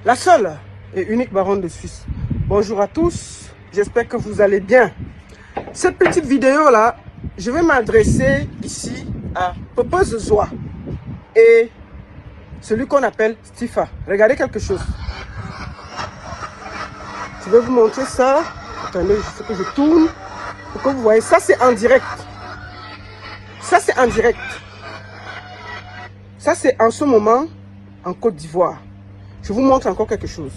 La seule et unique baronne de Suisse. Bonjour à tous, j'espère que vous allez bien. Cette petite vidéo là, je vais m'adresser ici à Popo Zozoa et celui qu'on appelle Stifa. Regardez quelque chose. Je vais vous montrer ça. Attendez, il faut que je tourne pour que vous voyez. Ça c'est en direct. Ça c'est en direct. Ça c'est en ce moment en Côte d'Ivoire. Je vous montre encore quelque chose.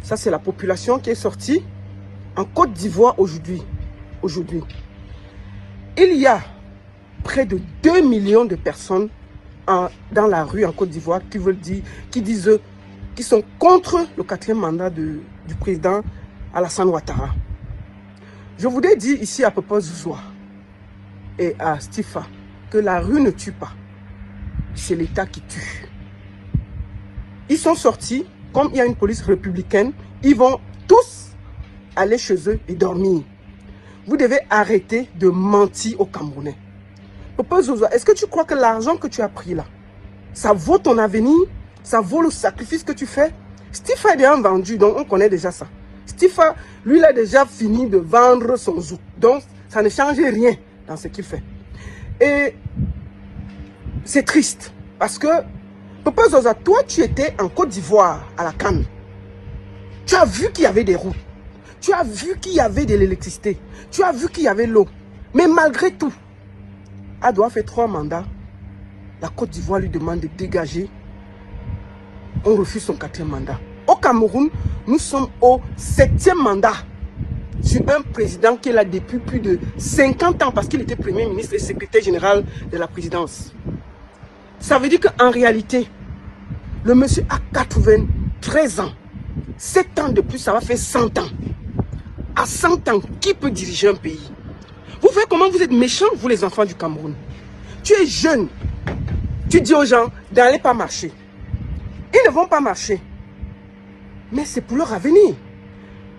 Ça c'est la population qui est sortie en Côte d'Ivoire aujourd'hui. Il y a près de 2 millions de personnes dans la rue en Côte d'Ivoire qui sont contre le 4e mandat du président Alassane Ouattara. Je voudrais dire ici à Popo Zozoa et à Stifa que la rue ne tue pas. C'est l'État qui tue. Ils sont sortis, comme il y a une police républicaine, ils vont tous aller chez eux et dormir. Vous devez arrêter de mentir aux Camerounais. Popo Zozoa, est-ce que tu crois que l'argent que tu as pris là, ça vaut ton avenir? Ça vaut le sacrifice que tu fais? Stifa est déjà vendu, donc on connaît déjà ça. Stifa, lui, il a déjà fini de vendre son zouk. Donc, ça ne change rien dans ce qu'il fait. Et c'est triste, parce que, Popo Zozoa, toi, tu étais en Côte d'Ivoire, à la CAN. Tu as vu qu'il y avait des routes. Tu as vu qu'il y avait de l'électricité. Tu as vu qu'il y avait l'eau. Mais malgré tout, Adoua fait 3 mandats. La Côte d'Ivoire lui demande de dégager. On refuse son 4e mandat. Au Cameroun, nous sommes au 7e mandat sur un président qui est là depuis plus de 50 ans parce qu'il était Premier ministre et secrétaire général de la présidence. Ça veut dire qu'en réalité, le monsieur a 93 ans. 7 ans de plus, ça va faire 100 ans. À 100 ans, qui peut diriger un pays? Vous voyez comment vous êtes méchants, vous les enfants du Cameroun. Tu es jeune. Tu dis aux gens d'aller pas marcher. Ils ne vont pas marcher. Mais c'est pour leur avenir.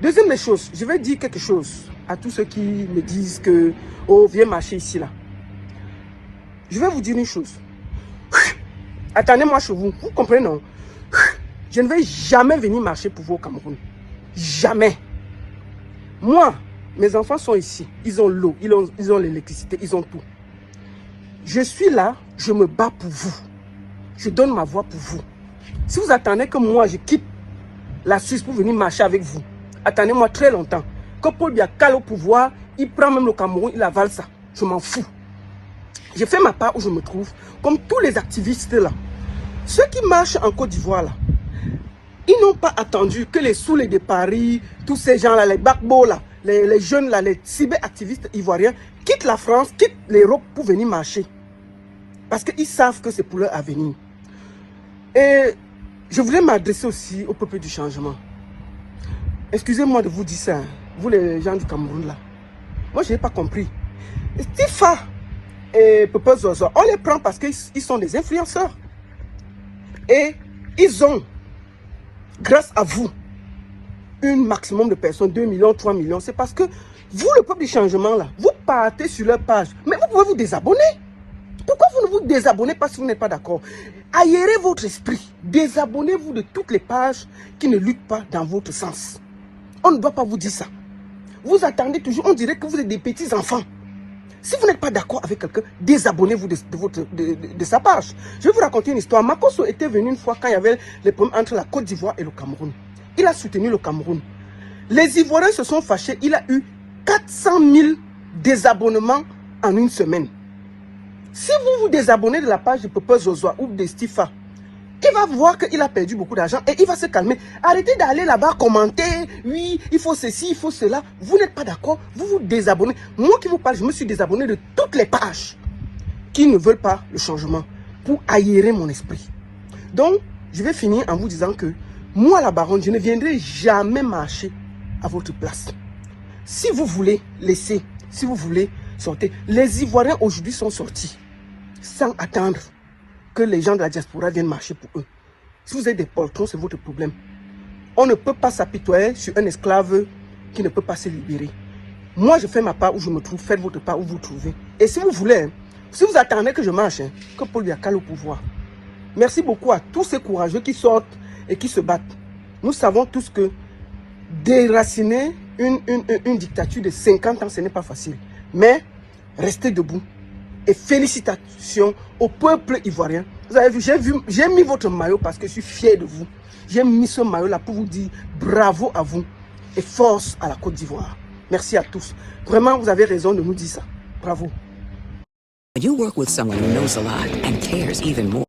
Deuxième des choses, je vais dire quelque chose à tous ceux qui me disent que « Oh, viens marcher ici, là. » Je vais vous dire une chose. Attendez-moi chez vous. Vous comprenez, non? Je ne vais jamais venir marcher pour vous au Cameroun. Jamais. Moi, mes enfants sont ici. Ils ont l'eau, ils ont l'électricité, ils ont tout. Je suis là, je me bats pour vous. Je donne ma voix pour vous. Si vous attendez que moi, je quitte la Suisse pour venir marcher avec vous, attendez-moi très longtemps. Que Paul Biya cale au pouvoir, il prend même le Cameroun, il avale ça. Je m'en fous. J'ai fait ma part où je me trouve, comme tous les activistes là. Ceux qui marchent en Côte d'Ivoire là, ils n'ont pas attendu que les Soulés de Paris, tous ces gens-là, les Bakbo là, les jeunes là, les cyberactivistes ivoiriens, quittent la France, quittent l'Europe pour venir marcher. Parce qu'ils savent que c'est pour leur avenir. Et je voulais m'adresser aussi au peuple du changement. Excusez-moi de vous dire ça, vous les gens du Cameroun là. Moi, je n'ai pas compris. Stifa et Popo Zozoa, on les prend parce qu'ils sont des influenceurs. Et ils ont, grâce à vous, un maximum de personnes, 2 millions, 3 millions. C'est parce que vous, le peuple du changement là, vous partez sur leur page. Mais vous pouvez vous désabonner. Pourquoi vous ne vous désabonnez pas si vous n'êtes pas d'accord? Aérez votre esprit. Désabonnez-vous de toutes les pages qui ne luttent pas dans votre sens. On ne doit pas vous dire ça. Vous attendez toujours, on dirait que vous êtes des petits enfants. Si vous n'êtes pas d'accord avec quelqu'un, désabonnez-vous de sa page. Je vais vous raconter une histoire. Makosso était venu une fois quand il y avait les problèmes entre la Côte d'Ivoire et le Cameroun. Il a soutenu le Cameroun. Les Ivoiriens se sont fâchés. Il a eu 400 000 désabonnements en une semaine. Si vous vous désabonnez de la page de Popo Zozoa ou de Stifa, il va voir qu'il a perdu beaucoup d'argent et il va se calmer. Arrêtez d'aller là-bas commenter. Oui, il faut ceci, il faut cela. Vous n'êtes pas d'accord, vous vous désabonnez. Moi qui vous parle, je me suis désabonné de toutes les pages qui ne veulent pas le changement pour aérer mon esprit. Donc, je vais finir en vous disant que moi, la baronne, je ne viendrai jamais marcher à votre place. Si vous voulez laisser, si vous voulez sortir, les Ivoiriens aujourd'hui sont sortis sans attendre que les gens de la diaspora viennent marcher pour eux. Si vous êtes des poltrons, c'est votre problème. On ne peut pas s'apitoyer sur un esclave qui ne peut pas se libérer. Moi, je fais ma part où je me trouve, faites votre part où vous trouvez. Et si vous voulez, si vous attendez que je marche, que Paul Biya cale au pouvoir. Merci beaucoup à tous ces courageux qui sortent et qui se battent. Nous savons tous que déraciner une dictature de 50 ans, ce n'est pas facile. Mais restez debout. Et félicitations au peuple ivoirien. Vous avez vu, j'ai mis votre maillot parce que je suis fier de vous. J'ai mis ce maillot-là pour vous dire bravo à vous et force à la Côte d'Ivoire. Merci à tous. Vraiment, vous avez raison de nous dire ça. Bravo. You work with someone who knows a lot and cares even more.